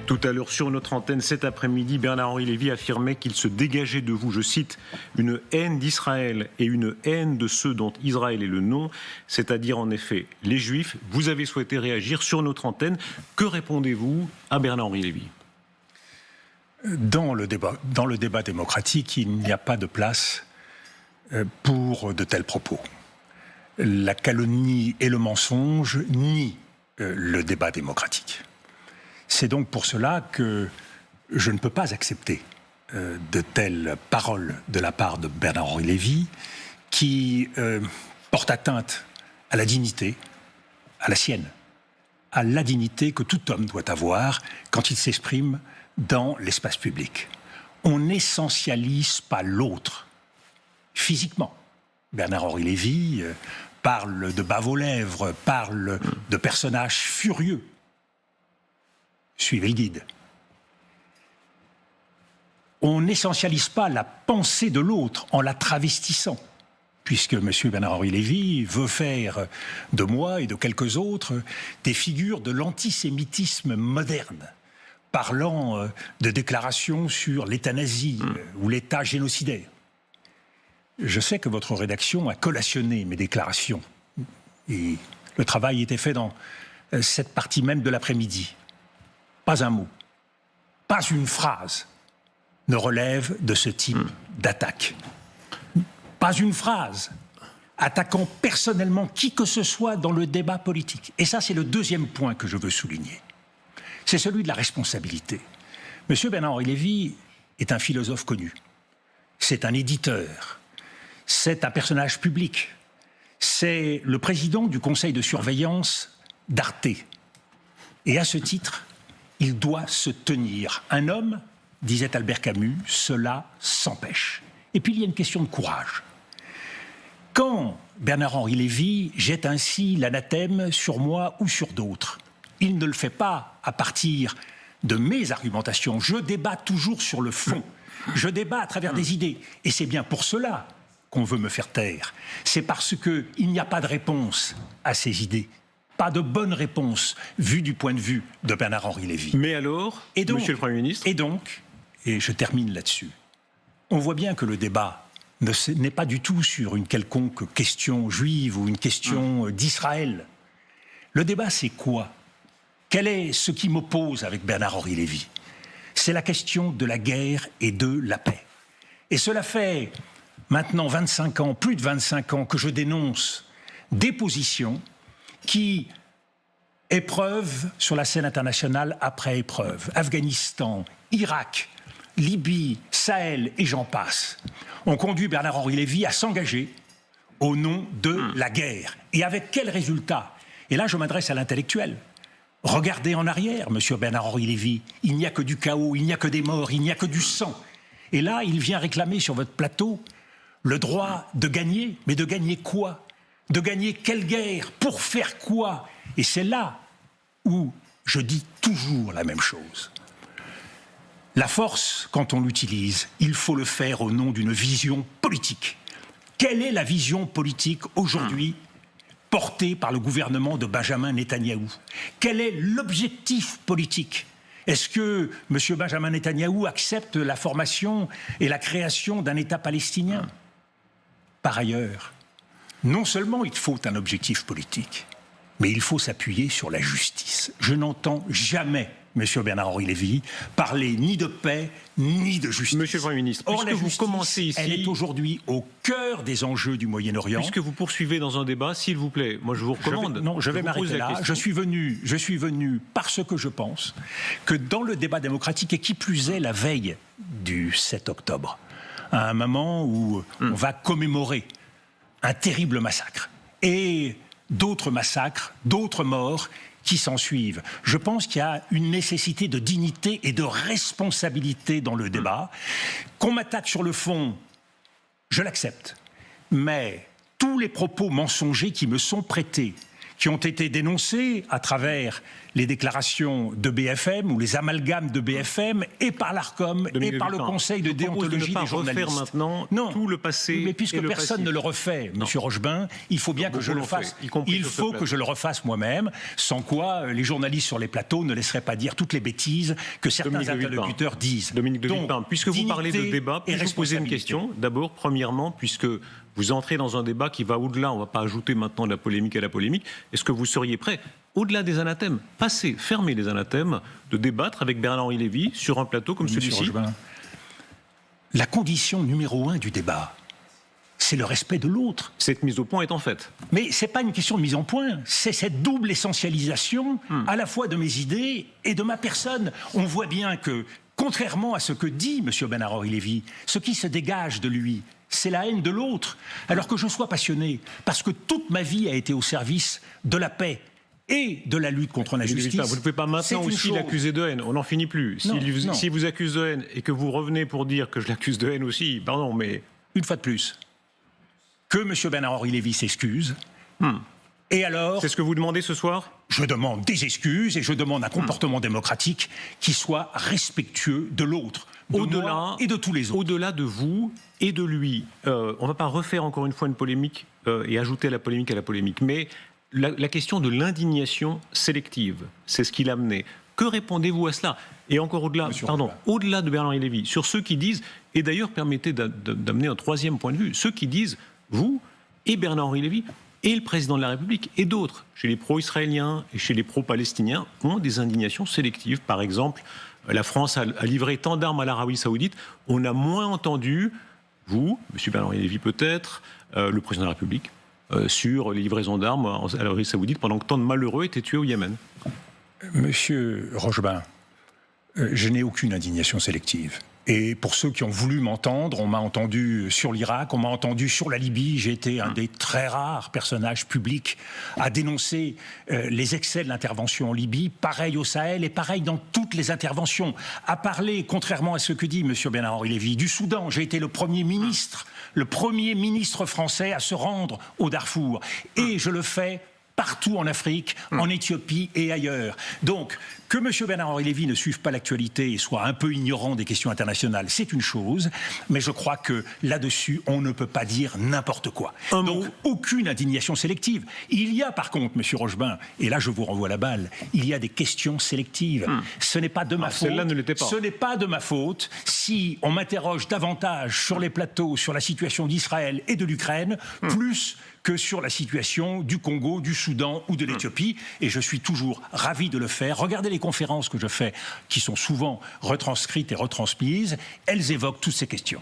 Tout à l'heure, sur notre antenne, cet après-midi, Bernard-Henri Lévy affirmait qu'il se dégageait de vous, je cite, une haine d'Israël et une haine de ceux dont Israël est le nom, c'est-à-dire en effet les Juifs. Vous avez souhaité réagir sur notre antenne. Que répondez-vous à Bernard-Henri Lévy ? Dans le débat démocratique, il n'y a pas de place pour de tels propos. La calomnie et le mensonge nient le débat démocratique. C'est donc pour cela que je ne peux pas accepter de telles paroles de la part de Bernard-Henri Lévy qui portent atteinte à la dignité, à la sienne, à la dignité que tout homme doit avoir quand il s'exprime dans l'espace public. On n'essentialise pas l'autre physiquement. Bernard-Henri Lévy parle de bave aux lèvres, parle de personnages furieux. Suivez le guide. On n'essentialise pas la pensée de l'autre en la travestissant, puisque M. Bernard-Henri Lévy veut faire de moi et de quelques autres des figures de l'antisémitisme moderne, parlant de déclarations sur l'euthanasie ou l'État génocidaire. Je sais que votre rédaction a collationné mes déclarations, et le travail était fait dans cette partie même de l'après-midi. Pas un mot, pas une phrase ne relève de ce type d'attaque. Pas une phrase attaquant personnellement qui que ce soit dans le débat politique. Et ça, c'est le deuxième point que je veux souligner. C'est celui de la responsabilité. Monsieur Bernard-Henri Lévy est un philosophe connu. C'est un éditeur. C'est un personnage public. C'est le président du conseil de surveillance d'Arte. Et à ce titre, il doit se tenir. Un homme, disait Albert Camus, cela s'empêche. Et puis il y a une question de courage. Quand Bernard-Henri Lévy jette ainsi l'anathème sur moi ou sur d'autres, il ne le fait pas à partir de mes argumentations. Je débat toujours sur le fond. Je débat à travers des idées. Et c'est bien pour cela qu'on veut me faire taire. C'est parce qu'il n'y a pas de réponse à ces idées. Pas de bonne réponse, vue du point de vue de Bernard-Henri Lévy. Mais alors, Monsieur le Premier ministre... Et je termine là-dessus, on voit bien que le débat n'est pas du tout sur une quelconque question juive ou une question d'Israël. Le débat, c'est quoi ? Quel est ce qui m'oppose avec Bernard-Henri Lévy ? C'est la question de la guerre et de la paix. Et cela fait maintenant 25 ans, plus de 25 ans, que je dénonce des positions qui, épreuve sur la scène internationale après épreuve, Afghanistan, Irak, Libye, Sahel et j'en passe, ont conduit Bernard-Henri Lévy à s'engager au nom de la guerre. Et avec quel résultat ? Et là, je m'adresse à l'intellectuel. Regardez en arrière, monsieur Bernard-Henri Lévy. Il n'y a que du chaos, il n'y a que des morts, il n'y a que du sang. Et là, il vient réclamer sur votre plateau le droit de gagner. Mais de gagner quoi ? De gagner quelle guerre ? Pour faire quoi ? Et c'est là où je dis toujours la même chose. La force, quand on l'utilise, il faut le faire au nom d'une vision politique. Quelle est la vision politique aujourd'hui portée par le gouvernement de Benjamin Netanyahou ? Quel est l'objectif politique ? Est-ce que M. Benjamin Netanyahou accepte la formation et la création d'un État palestinien ? Par ailleurs, non seulement il faut un objectif politique, mais il faut s'appuyer sur la justice. Je n'entends jamais Monsieur Bernard-Henri Lévy parler ni de paix, ni de justice. Monsieur le Premier ministre, puisque vous commencez ici... Elle est aujourd'hui au cœur des enjeux du Moyen-Orient. Puisque vous poursuivez dans un débat, s'il vous plaît, moi je vous recommande... Je vais m'arrêter là. Je suis venu parce que je pense que dans le débat démocratique, et qui plus est la veille du 7 octobre, à un moment où on va commémorer un terrible massacre, et d'autres massacres, d'autres morts qui s'en suivent. Je pense qu'il y a une nécessité de dignité et de responsabilité dans le débat. Qu'on m'attaque sur le fond, je l'accepte. Mais tous les propos mensongers qui me sont prêtés, qui ont été dénoncés à travers les déclarations de BFM ou les amalgames de BFM et par l'ARCOM et par le Conseil de déontologie des journalistes. Maintenant tout le passé. Mais puisque personne ne le refait, Monsieur Rochebin, il faut bien que je le fasse. Il faut que je le refasse moi-même, sans quoi les journalistes sur les plateaux ne laisseraient pas dire toutes les bêtises que certains interlocuteurs disent. Dominique de Villepin, puisque vous parlez de débat, puis-je vous poser une question? D'abord, premièrement, puisque vous entrez dans un débat qui va au-delà, on ne va pas ajouter maintenant de la polémique à la polémique, est-ce que vous seriez prêt, au-delà des anathèmes, fermer les anathèmes, de débattre avec Bernard-Henri Lévy sur un plateau comme celui-ci? La condition numéro 1 du débat, c'est le respect de l'autre. Cette mise au point est en fait. Mais ce n'est pas une question de mise en point, c'est cette double essentialisation à la fois de mes idées et de ma personne. On voit bien que, contrairement à ce que dit M. Bernard-Henri Lévy, ce qui se dégage de lui, c'est la haine de l'autre. Alors que je sois passionné, parce que toute ma vie a été au service de la paix et de la lutte contre l'injustice. Vous ne pouvez pas maintenant aussi l'accuser de haine, on n'en finit plus. S'il vous accuse de haine et que vous revenez pour dire que je l'accuse de haine aussi, pardon, mais... Une fois de plus, que M. Bernard-Henri Lévy s'excuse, et alors... C'est ce que vous demandez ce soir? Je demande des excuses et je demande un comportement démocratique qui soit respectueux de l'autre, de moi et de tous les autres. Au-delà de vous et de lui, on ne va pas refaire encore une fois une polémique et ajouter la polémique, mais la question de l'indignation sélective, c'est ce qu'il a amené. Que répondez-vous à cela? Et encore au-delà, au-delà de Bernard-Henri Lévy, sur ceux qui disent, et d'ailleurs permettez d'amener un troisième point de vue, ceux qui disent, vous et Bernard-Henri Lévy, et le président de la République et d'autres, chez les pro-israéliens et chez les pro-palestiniens, ont des indignations sélectives. Par exemple, la France a livré tant d'armes à l'Arabie Saoudite, on a moins entendu, vous, M. Bernard-Henri Lévy peut-être, le président de la République, sur les livraisons d'armes à l'Arabie Saoudite pendant que tant de malheureux étaient tués au Yémen. Monsieur Rochebin, je n'ai aucune indignation sélective. Et pour ceux qui ont voulu m'entendre, on m'a entendu sur l'Irak, on m'a entendu sur la Libye. J'ai été un des très rares personnages publics à dénoncer les excès de l'intervention en Libye, pareil au Sahel et pareil dans toutes les interventions. À parler, contrairement à ce que dit M. Bernard-Henri Lévy, du Soudan, j'ai été le Premier ministre français à se rendre au Darfour. Et je le fais partout en Afrique, en Éthiopie et ailleurs. Donc, que M. Bernard-Henri Lévy ne suive pas l'actualité et soit un peu ignorant des questions internationales, c'est une chose, mais je crois que là-dessus, on ne peut pas dire n'importe quoi. Donc, aucune indignation sélective. Il y a par contre, M. Rochebin, et là je vous renvoie la balle, il y a des questions sélectives. Ce n'est pas de ma faute. Celle-là ne l'était pas. Ce n'est pas de ma faute si on m'interroge davantage sur les plateaux, sur la situation d'Israël et de l'Ukraine, plus que sur la situation du Congo, du Soudan ou de l'Éthiopie. Et je suis toujours ravi de le faire. Regardez les conférences que je fais, qui sont souvent retranscrites et retransmises. Elles évoquent toutes ces questions.